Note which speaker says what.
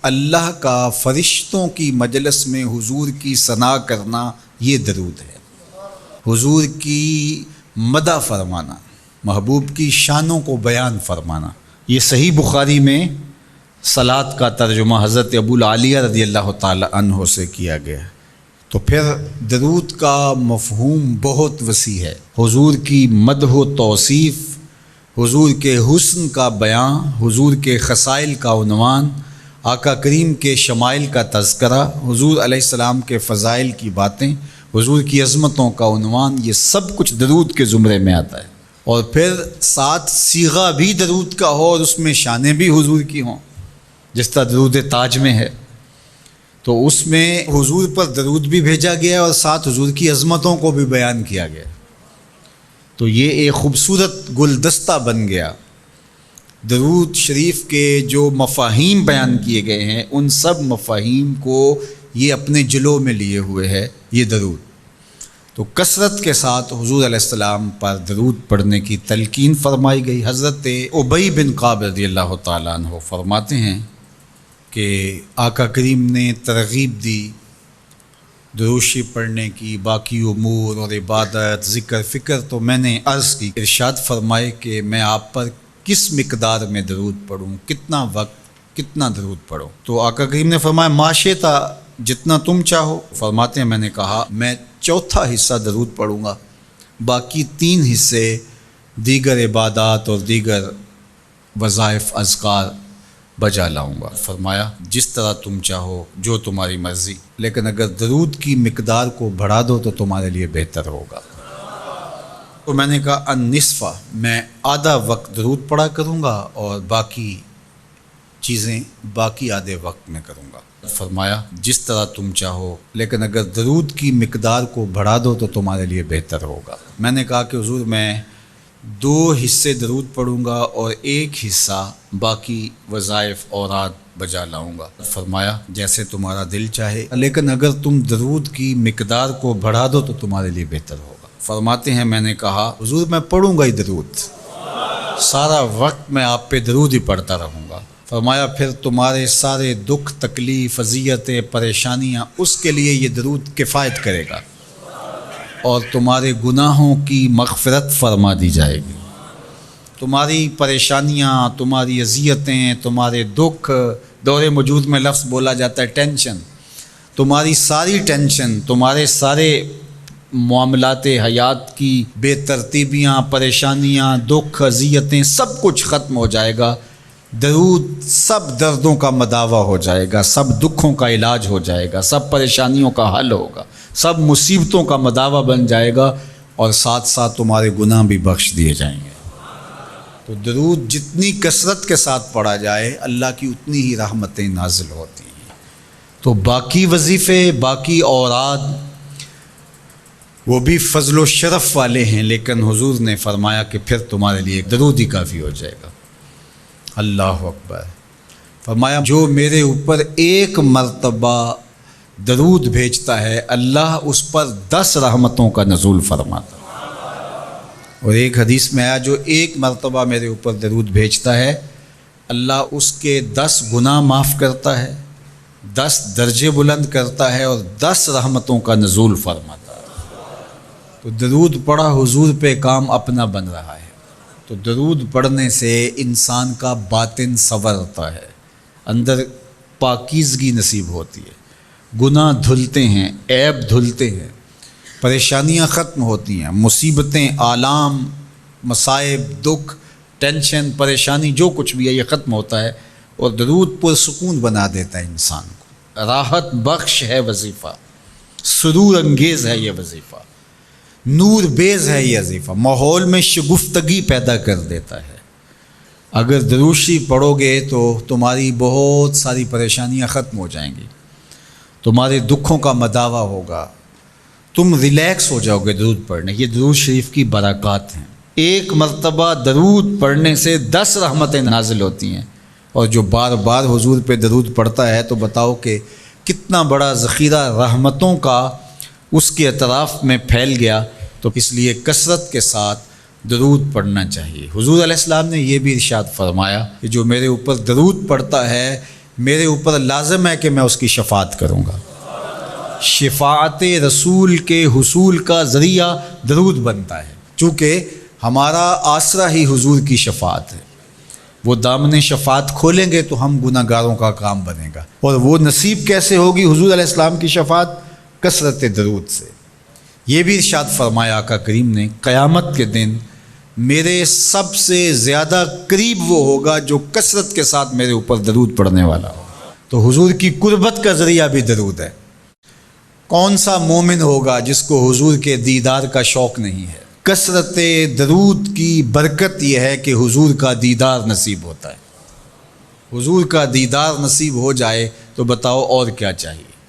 Speaker 1: اللہ کا فرشتوں کی مجلس میں حضور کی ثنا کرنا یہ درود ہے۔ حضور کی مدح فرمانا، محبوب کی شانوں کو بیان فرمانا۔ یہ صحیح بخاری میں صلاۃ کا ترجمہ حضرت ابو العالیہ رضی اللہ تعالی عنہ سے کیا گیا ہے۔ تو پھر درود کا مفہوم بہت وسیع ہے۔ حضور کی مدح و توصیف، حضور کے حسن کا بیان، حضور کے خصائل کا عنوان، آقا کریم کے شمائل کا تذکرہ، حضور علیہ السلام کے فضائل کی باتیں، حضور کی عظمتوں کا عنوان، یہ سب کچھ درود کے زمرے میں آتا ہے۔ اور پھر ساتھ صیغہ بھی درود کا ہو اور اس میں شانیں بھی حضور کی ہوں، جس طرح درود تاج میں ہے، تو اس میں حضور پر درود بھی بھیجا گیا اور ساتھ حضور کی عظمتوں کو بھی بیان کیا گیا۔ تو یہ ایک خوبصورت گلدستہ بن گیا۔ درود شریف کے جو مفاہیم بیان کیے گئے ہیں، ان سب مفاہیم کو یہ اپنے جلو میں لیے ہوئے ہے یہ درود۔ تو کثرت کے ساتھ حضور علیہ السلام پر درود پڑھنے کی تلقین فرمائی گئی۔ حضرت ابی بن کعب رضی اللہ تعالیٰ عنہ فرماتے ہیں کہ آقا کریم نے ترغیب دی درود شریف پڑھنے کی، باقی امور اور عبادت، ذکر فکر۔ تو میں نے عرض کی، ارشاد فرمائے کہ میں آپ پر کس مقدار میں درود پڑھوں، کتنا وقت، کتنا درود پڑھوں؟ تو آقا کریم نے فرمایا ماشیتا، جتنا تم چاہو۔ فرماتے ہیں میں نے کہا میں چوتھا حصہ درود پڑھوں گا، باقی 3 حصے دیگر عبادات اور دیگر وظائف اذکار بجا لاؤں گا۔ فرمایا جس طرح تم چاہو، جو تمہاری مرضی، لیکن اگر درود کی مقدار کو بڑھا دو تو تمہارے لیے بہتر ہوگا۔ تو میں نے کہا النصف، میں آدھا وقت درود پڑھا کروں گا اور باقی چیزیں باقی آدھے وقت میں کروں گا۔ فرمایا جس طرح تم چاہو، لیکن اگر درود کی مقدار کو بڑھا دو تو تمہارے لیے بہتر ہوگا۔ میں نے کہا کہ حضور میں 2 حصے درود پڑھوں گا اور 1 حصہ باقی وظائف اوراد بجا لاؤں گا۔ فرمایا جیسے تمہارا دل چاہے، لیکن اگر تم درود کی مقدار کو بڑھا دو تو تمہارے لیے بہتر ہوگا۔ فرماتے ہیں میں نے کہا حضور میں پڑھوں گا ہی درود، سارا وقت میں آپ پہ درود ہی پڑھتا رہوں گا۔ فرمایا پھر تمہارے سارے دکھ، تکلیف، اذیتیں، پریشانیاں، اس کے لیے یہ درود کفایت کرے گا اور تمہارے گناہوں کی مغفرت فرما دی جائے گی۔ تمہاری پریشانیاں، تمہاری اذیتیں، تمہارے دکھ، دور موجود میں لفظ بولا جاتا ہے ٹینشن، تمہاری ساری ٹینشن، تمہارے سارے معاملات حیات کی بے ترتیبیاں، پریشانیاں، دکھ، اذیتیں، سب کچھ ختم ہو جائے گا۔ درود سب دردوں کا مداوع ہو جائے گا، سب دکھوں کا علاج ہو جائے گا، سب پریشانیوں کا حل ہوگا، سب مصیبتوں کا مداوع بن جائے گا، اور ساتھ ساتھ تمہارے گناہ بھی بخش دیے جائیں گے۔ تو درود جتنی کثرت کے ساتھ پڑھا جائے، اللہ کی اتنی ہی رحمتیں نازل ہوتی ہیں۔ تو باقی وظیفے، باقی اوراد، وہ بھی فضل و شرف والے ہیں، لیکن حضور نے فرمایا کہ پھر تمہارے لیے درود ہی کافی ہو جائے گا۔ اللہ اکبر۔ فرمایا جو میرے اوپر 1 مرتبہ درود بھیجتا ہے، اللہ اس پر 10 رحمتوں کا نزول فرماتا ہے۔ اور ایک حدیث میں آیا جو 1 مرتبہ میرے اوپر درود بھیجتا ہے، اللہ اس کے 10 گناہ معاف کرتا ہے، 10 درجے بلند کرتا ہے اور 10 رحمتوں کا نزول فرماتا ہے۔ تو درود پڑھا حضور پہ کام اپنا بن رہا ہے۔ تو درود پڑھنے سے انسان کا باطن سنورتا ہے، اندر پاکیزگی نصیب ہوتی ہے، گناہ دھلتے ہیں، عیب دھلتے ہیں، پریشانیاں ختم ہوتی ہیں، مصیبتیں، آلام، مصائب، دکھ، ٹینشن، پریشانی، جو کچھ بھی ہے یہ ختم ہوتا ہے، اور درود پرسکون بنا دیتا ہے انسان کو۔ راحت بخش ہے وظیفہ، سرور انگیز ہے یہ وظیفہ، نور بیز ہے یہ وظیفہ، ماحول میں شگفتگی پیدا کر دیتا ہے۔ اگر درود شریف پڑھو گے تو تمہاری بہت ساری پریشانیاں ختم ہو جائیں گی، تمہارے دکھوں کا مداوع ہوگا، تم ریلیکس ہو جاؤ گے درود پڑھنے۔ یہ درود شریف کی برکات ہیں۔ 1 مرتبہ درود پڑھنے سے 10 رحمتیں نازل ہوتی ہیں، اور جو بار بار حضور پہ درود پڑھتا ہے تو بتاؤ کہ کتنا بڑا ذخیرہ رحمتوں کا اس کے اطراف میں پھیل گیا۔ تو اس لیے کثرت کے ساتھ درود پڑھنا چاہیے۔ حضور علیہ السلام نے یہ بھی ارشاد فرمایا کہ جو میرے اوپر درود پڑھتا ہے میرے اوپر لازم ہے کہ میں اس کی شفاعت کروں گا۔ شفاعت رسول کے حصول کا ذریعہ درود بنتا ہے، چونکہ ہمارا آسرا ہی حضور کی شفاعت ہے۔ وہ دامن شفاعت کھولیں گے تو ہم گناہ گاروں کا کام بنے گا، اور وہ نصیب کیسے ہوگی حضور علیہ السلام کی شفاعت؟ کثرت درود سے۔ یہ بھی ارشاد فرمایا آقا کریم نے، قیامت کے دن میرے سب سے زیادہ قریب وہ ہوگا جو کثرت کے ساتھ میرے اوپر درود پڑھنے والا ہوگا۔ تو حضور کی قربت کا ذریعہ بھی درود ہے۔ کون سا مومن ہوگا جس کو حضور کے دیدار کا شوق نہیں ہے؟ کثرت درود کی برکت یہ ہے کہ حضور کا دیدار نصیب ہوتا ہے۔ حضور کا دیدار نصیب ہو جائے تو بتاؤ اور کیا چاہیے؟